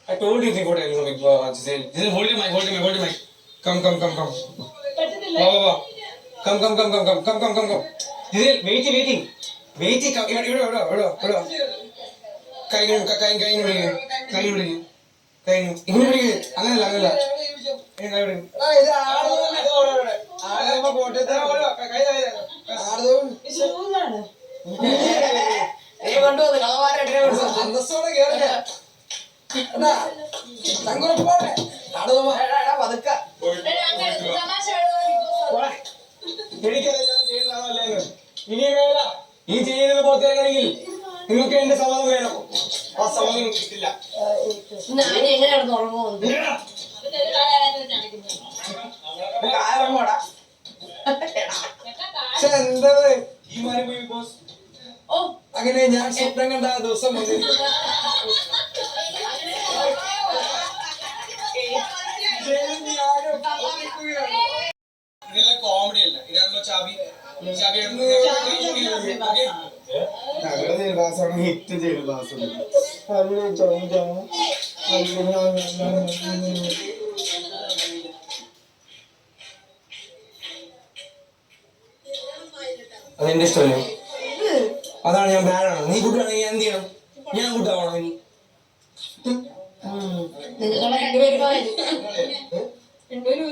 I told you before telling Big Boss. Hold your mic, hold your mic, hold your mic. Come. Wow. Come. Waiting. Come. അങ്ങനല്ല ഈ ചെയ്യുന്നത് പുറത്തിറങ്ങണമെങ്കിൽ നിങ്ങൾക്ക് എന്റെ സമ്മതം വേണം. ആ സമ്മതം കിട്ടില്ല. എന്താ ഈ മാറി പോയി ബോസ്? അങ്ങനെ ഞാൻ സ്വപ്നം കണ്ട ആ ദിവസം ഇതെല്ലാം കോമഡി അല്ല. ഇതാണല്ലോ ചാബി. ഹിറ്റ് ചെയ്ത് അതെന്റെ ഇഷ്ടമല്ലേ? അതാണ് ഞാൻ ബാഡാണ്. നീ കൂട്ടാണെങ്കിൽ ഞാൻ എന്ത് ചെയ്യണം? ഞാൻ കൂട്ടാവണോ ഇനി? രണ്ടുപേരും